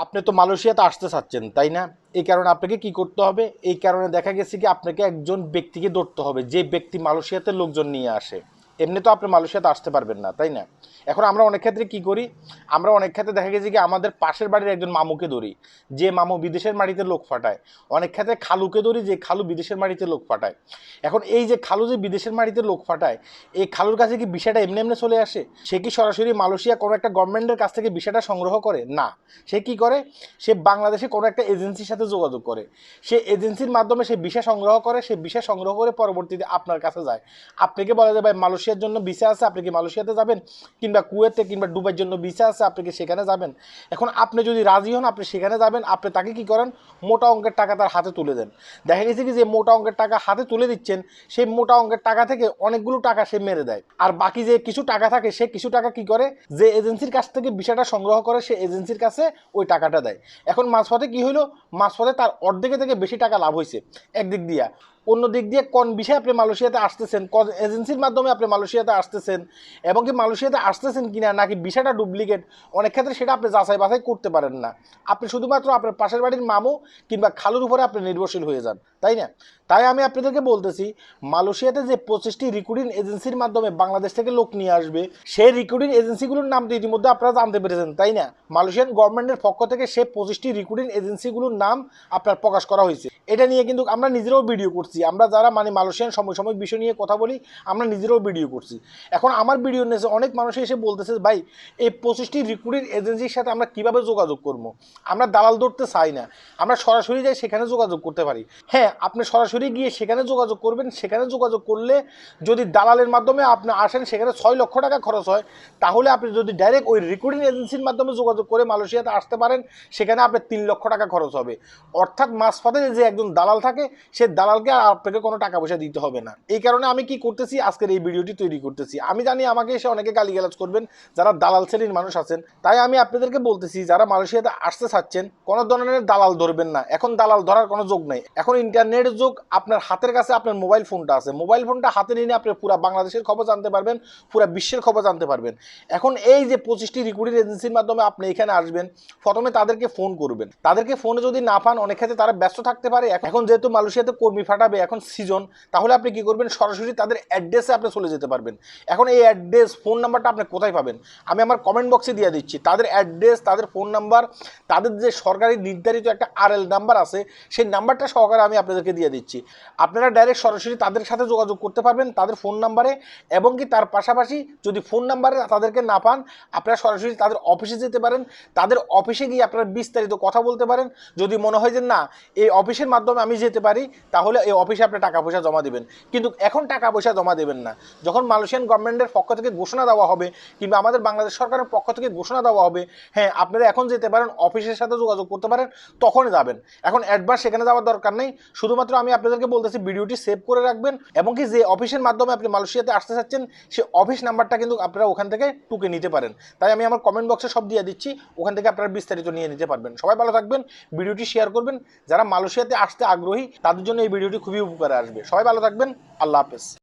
আপনি তো মালয়েশিয়াতে আসতে চাচ্ছেন তাই না? এই কারণে আপনাকে কি করতে হবে? এই কারণে দেখা গেছে কি আপনাকে একজন ব্যক্তিকে ধরতে হবে যে ব্যক্তি মালয়েশিয়াতে লোকজন নিয়ে আসে। এমনি তো আপনি মালয়েশিয়াতে আসতে পারবেন না তাই না? এখন আমরা অনেক ক্ষেত্রে কি করি, আমরা অনেক ক্ষেত্রে দেখা গেছে কি আমাদের পাশের বাড়ির একজন মামুকে ধরি যে মামু বিদেশের মাটিতে লোক ফাটায়। অনেক ক্ষেত্রে খালুকে ধরি যে খালু বিদেশের মাটিতে লোক ফাটায়। এখন এই যে খালু যে বিদেশের মাটিতে লোক ফাটায়, এই খালুর কাছে কি বিষয়টা এমনি এমনি চলে আসে? সে কি সরাসরি মালয়েশিয়া কোনো একটা গভর্নমেন্টের কাছ থেকে বিষয়টা সংগ্রহ করে? না। সে কি করে, সে বাংলাদেশে কোনো একটা এজেন্সির সাথে যোগাযোগ করে, সে এজেন্সির মাধ্যমে সে ভিসা সংগ্রহ করে, সে ভিসা সংগ্রহ করে পরবর্তীতে আপনার কাছে যায়। আপনাকে বলা যায় ভাই মালয়েশিয়ার জন্য ভিসা আছে, আপনি কি মালয়েশিয়াতে যাবেন, কিংবা কুয়েতে কিংবা দুবাইয়ের জন্য ভিসা আছে, আপনি কি সেখানে যাবেন। এখন আপনি যদি রাজি হন আপনি সেখানে যাবেন, আপনি তাকে কি করেন, মোটা অঙ্কের টাকা তার হাতে তুলে দেন। দেখা গেছে কি যে মোটা অঙ্কের টাকা হাতে তুলে দিচ্ছেন, সেই মোটা অঙ্কের টাকা থেকে অনেকগুলো টাকা সে মেরে দেয়, আর বাকি যে কিছু টাকা থাকে সে কিছু টাকা কি করে, যে এজেন্সির কাছ থেকে বিষয়টা সংগ্রহ করে সে এজেন্সির কাছে ওই টাকাটা দেয়। এখন মাঝপথে কি হইলো, মাঝপথে তার অর্ধেকের থেকে বেশি টাকা লাভ হয়েছে একদিক দিয়া। অন্য দিক দিয়ে কোন বিষয়ে আপনি মালয়েশিয়াতে আসতেছেন, কোন এজেন্সির মাধ্যমে আপনি মালয়েশিয়াতে আসতেছেন, এবং কি মালয়েশিয়াতে আসতেছেন কিনা নাকি বিষয়টা ডুপ্লিকেট, অনেক ক্ষেত্রে সেটা আপনি যাচাই বাছাই করতে পারেন না। আপনি শুধুমাত্র আপনার পাশের বাড়ির মামু কিংবা খালুর উপরে আপনি নির্ভরশীল হয়ে যান, তাই না? তাই আমি আপনাদেরকে বলতেছি, মালয়েশিয়াতে যে 25টি রিক্রুটিং এজেন্সির মাধ্যমে বাংলাদেশ থেকে লোক নিয়ে আসবে, সেই রিক্রুটিং এজেন্সিগুলোর নাম তো ইতিমধ্যে আপনারা জানতে পেরেছেন, তাই না? মালয়েশিয়ান গভর্নমেন্টের পক্ষ থেকে সেই 25টি রিক্রুটিং এজেন্সিগুলোর নাম আপনার প্রকাশ করা হয়েছে। এটা নিয়ে কিন্তু আমরা নিজেরাও ভিডিও করছি, আমরা যারা মালয়েশিয়ান সমসাময়িক বিষয় নিয়ে কথা বলি আমরা নিজেরাও ভিডিও করছি। এখন আমার ভিডিও নিয়েছে অনেক মানুষ এসে বলতেছে ভাই এই 25টি রিক্রুটিং এজেন্সির সাথে আমরা কিভাবে যোগাযোগ করবো, আমরা দালাল ধরতে চাই না, আমরা সরাসরি যাই সেখানে যোগাযোগ করতে পারি। হ্যাঁ, আপনি সরাসরি গিয়ে সেখানে যোগাযোগ করবেন, সেখানে যোগাযোগ করলে যদি দালালের মাধ্যমে আপনি আসেন সেখানে 6 লক্ষ টাকা খরচ হয়, তাহলে আপনি যদি ডাইরেক্ট ওই রিক্রুটিং এজেন্সির মাধ্যমে যোগাযোগ করে মালয়েশিয়াতে আসতে পারেন সেখানে আপনার 3 লক্ষ টাকা খরচ হবে। অর্থাৎ মাঝপথে যে একজন দালাল থাকে সে দালালকে আর আপনাকে কোনো টাকা পয়সা দিতে হবে না। এই কারণে আমি কি করতেছি, আজকের এই ভিডিওটি তৈরি করতেছি। আমি জানি আমাকে এসে অনেকে গালিগালাজ করবেন যারা দালাল শ্রেণীর মানুষ আছেন, তাই আমি আপনাদেরকে বলতেছি যারা মালয়েশিয়াতে আসতে চাচ্ছেন কোনো ধরনের দালাল ধরবেন না। এখন দালাল ধরার কোনো যোগ নাই, এখন ইন্টারনেটের যুগ। আপনার হাতের কাছে আপনার মোবাইল ফোনটা আছে, মোবাইল ফোনটা হাতে নিয়ে আপনি পুরো বাংলাদেশের খবর জানতে পারবেন, পুরো বিশ্বের খবর জানতে পারবেন। এখন এই যে 25টি রিক্রুটিং এজেন্সির মাধ্যমে আপনি এখানে আসবেন, প্রথমে তাদেরকে ফোন করবেন, তাদেরকে ফোনে যদি না পান অনেক ক্ষেত্রে তারা ব্যস্ত থাকতে পারে। এখন যেহেতু মালয়েশিয়াতে কর্মী ফাটাবে, এখন সিজন, তাহলে আপনি কি করবেন, সরাসরি তাদের অ্যাড্রেসে আপনি চলে যেতে পারবেন। এখন এই অ্যাড্রেস ফোন নাম্বারটা আপনি কোথায় পাবেন, আমি আমার কমেন্ট বক্সে দিয়ে দিচ্ছি। তাদের অ্যাড্রেস, তাদের ফোন নাম্বার, তাদের যে সরকারি নির্ধারিত একটা RL নাম্বার আছে সেই নাম্বারটা সহকারে আমি আপনাদেরকে দিয়ে দিচ্ছি। আপনারা ডাইরেক্ট সরাসরি তাদের সাথে যোগাযোগ করতে পারবেন তাদের ফোন নাম্বারে, এবং কি তার পাশাপাশি যদি ফোন নাম্বারে তাদেরকে না পান আপনারা সরাসরি তাদের অফিসে যেতে পারেন। তাদের অফিসে গিয়ে আপনারা বিস্তারিত কথা বলতে পারেন। যদি মনে হয় যে না এই অফিসের মাধ্যমে আমি যেতে পারি, তাহলে এই অফিসে আপনি টাকা পয়সা জমা দেবেন। কিন্তু এখন টাকা পয়সা জমা দেবেন না, যখন মালয়েশিয়ান গভর্নমেন্টের পক্ষ থেকে ঘোষণা দেওয়া হবে কিংবা আমাদের বাংলাদেশ সরকারের পক্ষ থেকে ঘোষণা দেওয়া হবে হ্যাঁ আপনারা এখন যেতে পারেন, অফিসের সাথে যোগাযোগ করতে পারেন, তখনই যাবেন। এখন অ্যাডভান্স সেখানে যাওয়ার দরকার নেই। শুধুমাত্র আমি আপনাদেরকে বলতেছি ভিডিওটি সেভ করে রাখবেন, এবং কি যে অফিসের মাধ্যমে আপনি মালয়েশিয়াতে আসতে চাচ্ছেন সেই অফিস নাম্বারটা কিন্তু আপনারা ওখান থেকে টুকে নিতে পারেন। তাই আমি আমার কমেন্ট বক্সে সব দিয়ে দিচ্ছি, ওখান থেকে আপনারা বিস্তারিত নিয়ে নিতে পারবেন। সবাই ভালো থাকবেন, ভিডিওটি শেয়ার করবেন। যারা মালয়েশিয়াতে আসতে আগ্রহী তাদের জন্য এই ভিডিওটি খুবই উপকারে আসবে। সবাই ভালো থাকবেন, আল্লাহ হাফেজ।